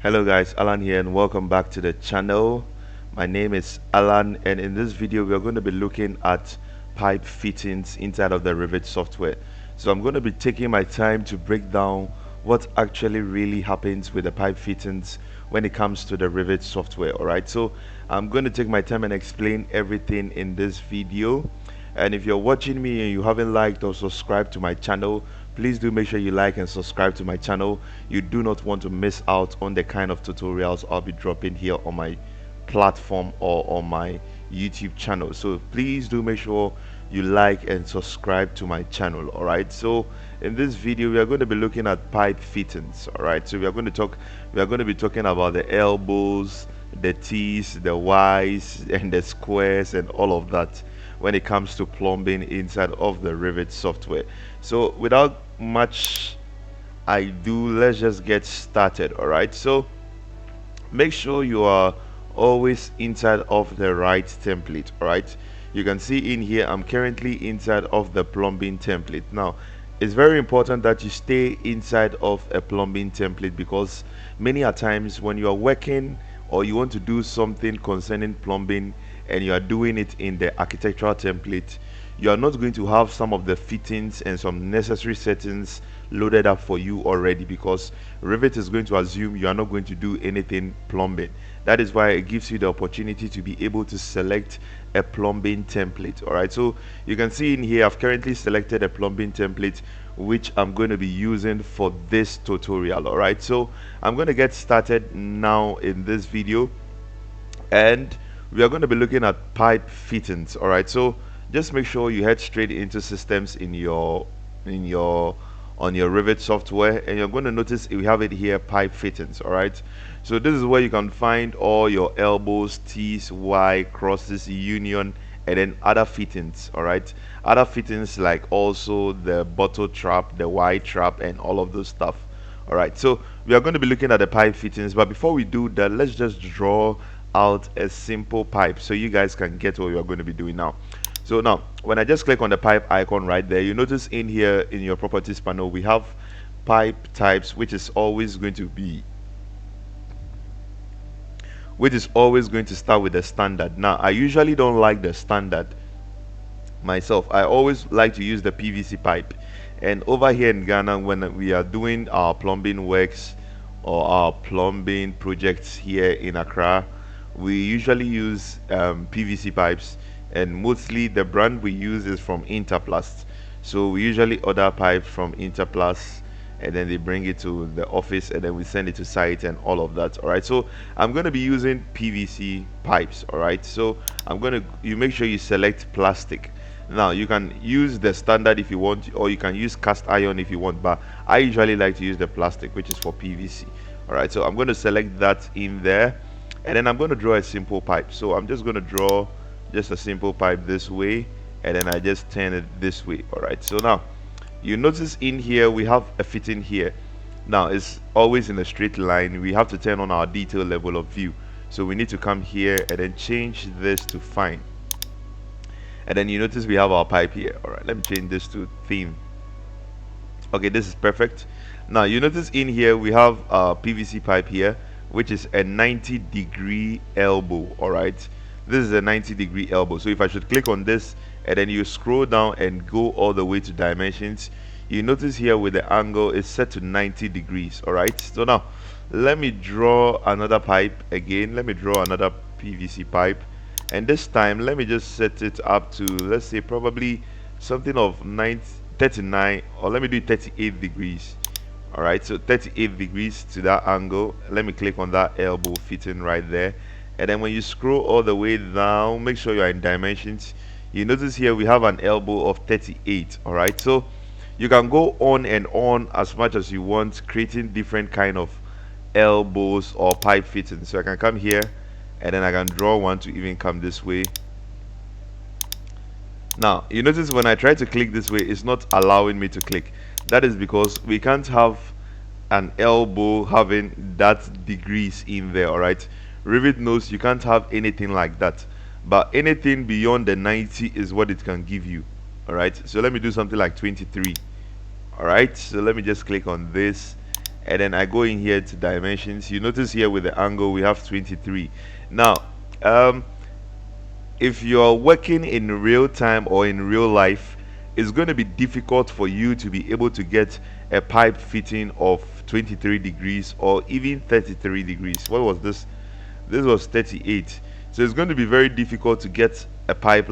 Hello guys, Alan here and welcome back to the channel. My name is Alan and in this video we are going to be looking at pipe fittings inside of the Revit software. So I'm going to be taking my time to break down what actually really happens with the pipe fittings when it comes to the Revit software. Alright, so I'm going to take my time and explain everything in this video. And if you're watching me and you haven't liked or subscribed to my channel, please do make sure you like and subscribe to my channel. You do not want to miss out on the kind of tutorials I'll be dropping here on my platform or on my YouTube channel. So please do make sure you like and subscribe to my channel. All right, so in this video we are going to be looking at pipe fittings. All right, so we are going to be talking about the elbows, the T's, the Y's and the squares and all of that when it comes to plumbing inside of the Revit software. So without much ado, let's just get started. All right, so make sure you are always inside of the right template. All right, you can see in here I'm currently inside of the plumbing template. Now it's very important that you stay inside of a plumbing template because many a times when you are working or you want to do something concerning plumbing and you are doing it in the architectural template, you are not going to have some of the fittings and some necessary settings loaded up for you already, because Revit is going to assume you are not going to do anything plumbing. That is why it gives you the opportunity to be able to select a plumbing template. All right, so you can see in here I've currently selected a plumbing template which I'm going to be using for this tutorial. All right, so I'm going to get started now in this video and we are going to be looking at pipe fittings. All right, so just make sure you head straight into systems in your on your Revit software, and you're going to notice we have it here, pipe fittings. All right, so this is where you can find all your elbows, T's, Y, crosses, union, and then other fittings. All right, other fittings like also the bottle trap, the Y trap, and all of those stuff. All right, so we are going to be looking at the pipe fittings, but before we do that, let's just draw out a simple pipe so you guys can get what we are going to be doing now. So now when I just click on the pipe icon right there, you notice in here in your properties panel we have pipe types, which is always going to start with the standard. Now I usually don't like the standard myself. I always like to use the PVC pipe, and over here in Ghana when we are doing our plumbing works or our plumbing projects here in Accra, we usually use PVC pipes, and mostly the brand we use is from Interplast. So we usually order pipes from Interplast and then they bring it to the office and then we send it to site and all of that. All right, so I'm going to be using PVC pipes. All right, so you make sure you select plastic. Now you can use the standard if you want, or you can use cast iron if you want, but I usually like to use the plastic, which is for PVC. All right, so I'm going to select that in there, and then I'm going to draw a simple pipe. So I'm just going to draw just a simple pipe this way, and then I just turn it this way. All right, so now you notice in here we have a fitting here. Now it's always in a straight line. We have to turn on our detail level of view, so we need to come here and then change this to fine, and then you notice we have our pipe here. All right, let me change this to theme. Okay, this is perfect. Now you notice in here we have a PVC pipe here, which is a 90-degree elbow. All right, this is a 90-degree elbow. So if I should click on this and then you scroll down and go all the way to dimensions, you notice here with the angle is set to 90 degrees. All right, so now let me draw another pipe again. Let me draw another PVC pipe, and this time let me just set it up to, let's say, probably something of 39, or let me do 38 degrees. All right, so 38 degrees to that angle. Let me click on that elbow fitting right there, and then when you scroll all the way down, make sure you are in dimensions. You notice here we have an elbow of 38. All right, so you can go on and on as much as you want, creating different kind of elbows or pipe fittings. So I can come here and then I can draw one to even come this way. Now you notice when I try to click this way, it's not allowing me to click. That is because we can't have an elbow having that degrees in there. All right, Revit knows you can't have anything like that, but anything beyond the 90 is what it can give you. All right, so let me do something like 23. All right, so let me just click on this and then I go in here to dimensions. You notice here with the angle we have 23. Now, um, if you're working in real time or in real life, it's going to be difficult for you to be able to get a pipe fitting of 23 degrees or even 33 degrees. What was this? This was 38. So it's going to be very difficult to get a pipe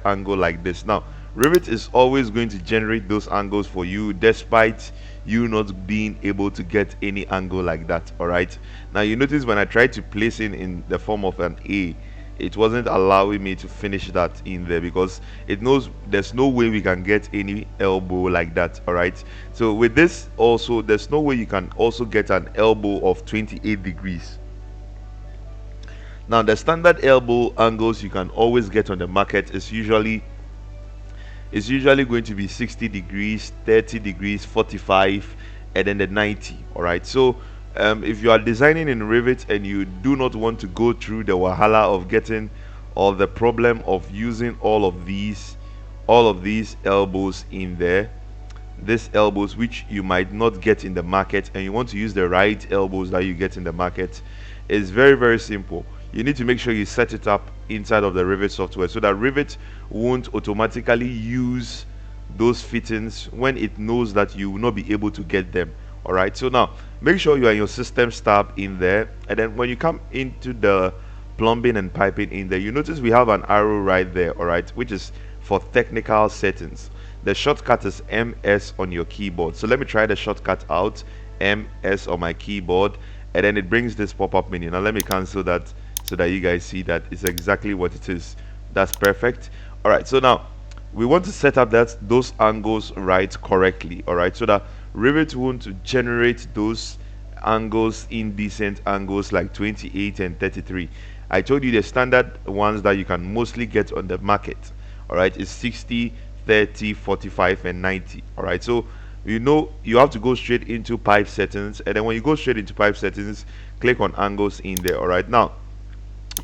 angle like this. Now, Revit is always going to generate those angles for you despite you not being able to get any angle like that. All right. Now you notice when I tried to place it in the form of an A, it wasn't allowing me to finish that in there because it knows there's no way we can get any elbow like that. All right. So with this also, there's no way you can also get an elbow of 28 degrees. Now the standard elbow angles you can always get on the market is usually going to be 60 degrees, 30 degrees, 45, and then the 90. All right. So if you are designing in Revit and you do not want to go through the wahala of getting or the problem of using all of these elbows in there, these elbows which you might not get in the market, and you want to use the right elbows that you get in the market, is very, very simple. You need to make sure you set it up inside of the Revit software so that Revit won't automatically use those fittings when it knows that you will not be able to get them. All right, so now make sure you are in your systems tab in there, and then when you come into the plumbing and piping in there, you notice we have an arrow right there, all right, which is for technical settings. The shortcut is MS on your keyboard. So let me try the shortcut out, MS on my keyboard, and then it brings this pop-up menu. Now let me cancel that so that you guys see that it's exactly what it is. That's perfect. All right, so now we want to set up those angles right correctly. All right, so that Revit won't generate those angles, indecent angles like 28 and 33. I told you the standard ones that you can mostly get on the market, all right, is 60, 30, 45, and 90. All right, so you know you have to go straight into pipe settings, and then when you go straight into pipe settings, click on angles in there. All right, now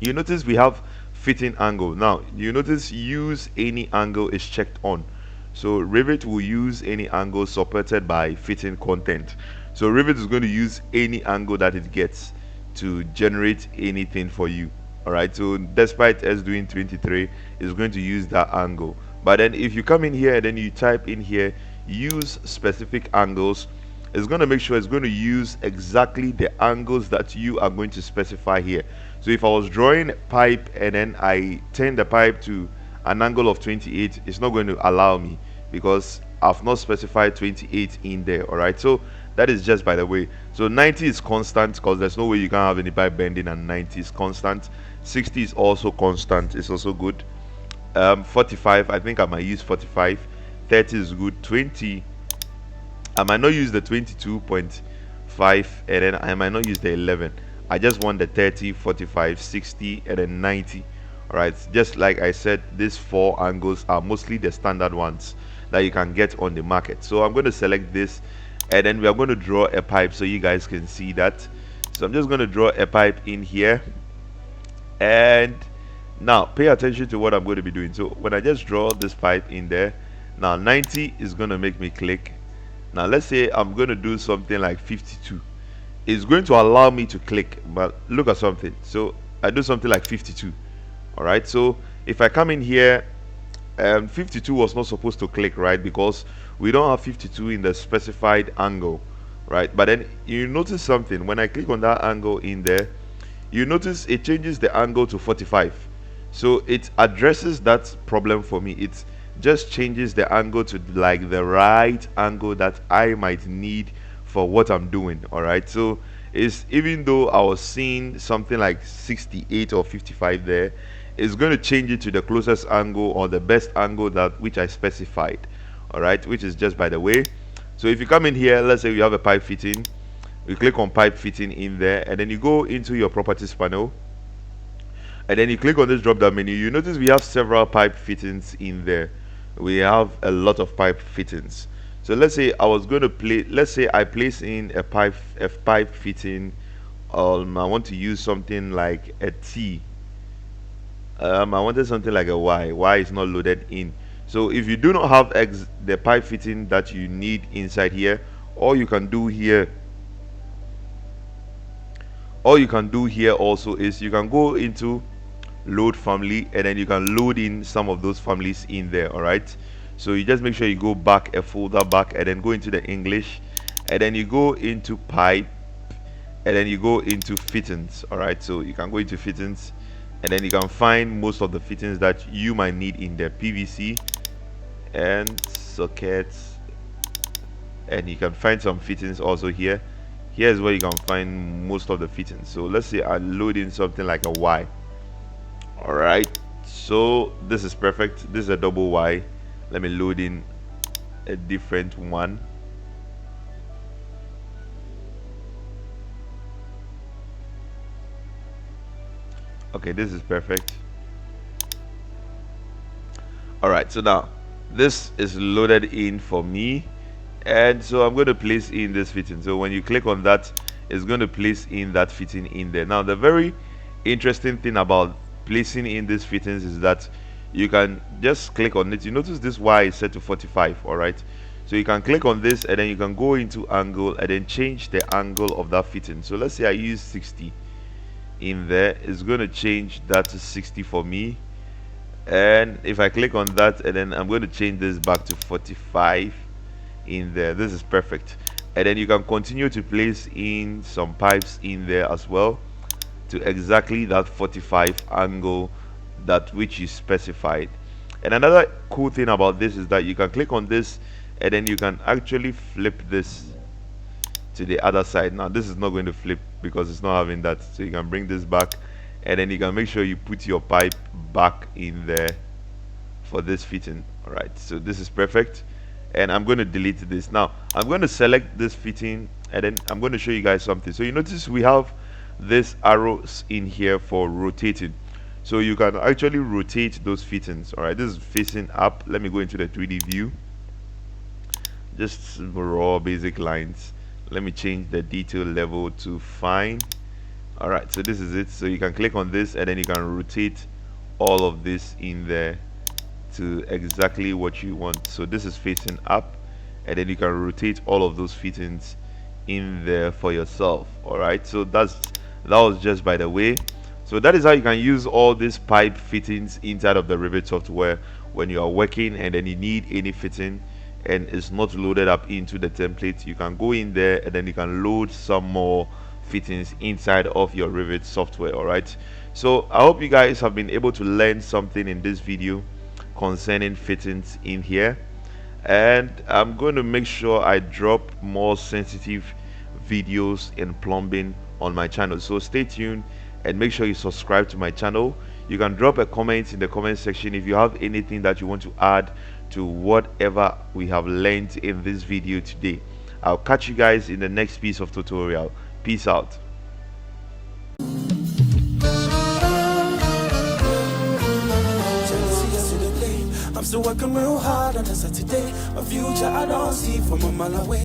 you notice we have fitting angle. Now you notice use any angle is checked on, so Revit will use any angle supported by fitting content. So Revit is going to use any angle that it gets to generate anything for you. All right, so despite us doing 23, it's going to use that angle. But then if you come in here and then you type in here use specific angles, it's going to make sure it's going to use exactly the angles that you are going to specify here. So if I was drawing a pipe and then I turn the pipe to an angle of 28, it's not going to allow me because I've not specified 28 in there. All right, so that is just by the way. So 90 is constant because there's no way you can have any pipe bending, and 90 is constant. 60 is also constant, it's also good. 45, I think I might use 45. 30 is good. 20, I might not use the 22.5, and then I might not use the 11. I just want the 30, 45, 60, and then 90. All right, just like I said, these four angles are mostly the standard ones that you can get on the market. So I'm going to select this, and then we are going to draw a pipe so you guys can see that. So I'm just going to draw a pipe in here, and now pay attention to what I'm going to be doing. So when I just draw this pipe in there, now 90 is going to make me click. Now let's say I'm going to do something like 52. It's going to allow me to click, but look at something. So I do something like 52. All right, so if I come in here, 52 was not supposed to click, right, because we don't have 52 in the specified angle, right? But then you notice something when I click on that angle in there, you notice it changes the angle to 45. So it addresses that problem for me. It just changes the angle to like the right angle that I might need for what I'm doing. All right, so it's, even though I was seeing something like 68 or 55 there, it's going to change it to the closest angle or the best angle that which I specified. All right, which is just by the way. So if you come in here, let's say you have a pipe fitting, you click on pipe fitting in there, and then you go into your properties panel, and then you click on this drop down menu. You notice we have several pipe fittings in there. We have a lot of pipe fittings. So let's say I was going to play, let's say I place in a pipe fitting. I want to use something like a T. I wanted something like a Y. Y is not loaded in. So if you do not have the pipe fitting that you need inside here, all you can do here all you can do here also is you can go into load family, and then you can load in some of those families in there. All right, so you just make sure you go back a folder back, and then go into the English, and then you go into pipe, and then you go into fittings. All right, so you can go into fittings, and then you can find most of the fittings that you might need in there: PVC and sockets, and you can find some fittings also here. Here's where you can find most of the fittings. So let's say I load in something like a Y. All right, so this is perfect. This is a double Y. Let me load in a different one. Okay, this is perfect. All right, so now this is loaded in for me, and so I'm going to place in this fitting. So when you click on that, it's going to place in that fitting in there. Now the very interesting thing about placing in these fittings is that you can just click on it. You notice this Y is set to 45. All right, so you can click on this, and then you can go into angle and then change the angle of that fitting. So let's say I use 60 in there. It's going to change that to 60 for me, and if I click on that, and then I'm going to change this back to 45 in there. This is perfect. And then you can continue to place in some pipes in there as well to exactly that 45 angle that which is specified. And another cool thing about this is that you can click on this, and then you can actually flip this to the other side. Now this is not going to flip because it's not having that, so you can bring this back, and then you can make sure you put your pipe back in there for this fitting. All right, so this is perfect, and I'm going to delete this. Now I'm going to select this fitting, and then I'm going to show you guys something. So you notice we have this arrows in here for rotating, so you can actually rotate those fittings. All right, this is facing up. Let me go into the 3D view, just raw basic lines. Let me change the detail level to fine. All right, so this is it. So you can click on this, and then you can rotate all of this in there to exactly what you want. So this is facing up, and then you can rotate all of those fittings in there for yourself. All right, so that was just by the way. So that is how you can use all these pipe fittings inside of the Revit software when you are working, and then you need any fitting and it's not loaded up into the template. You can go in there, and then you can load some more fittings inside of your Revit software. All right, so I hope you guys have been able to learn something in this video concerning fittings in here, and I'm going to make sure I drop more sensitive videos in plumbing on my channel. So stay tuned and make sure you subscribe to my channel. You can drop a comment in the comment section if you have anything that you want to add to whatever we have learned in this video today. I'll catch you guys in the next piece of tutorial. Peace out. I'm still working real hard on a Saturday. A future I don't see from a mile away.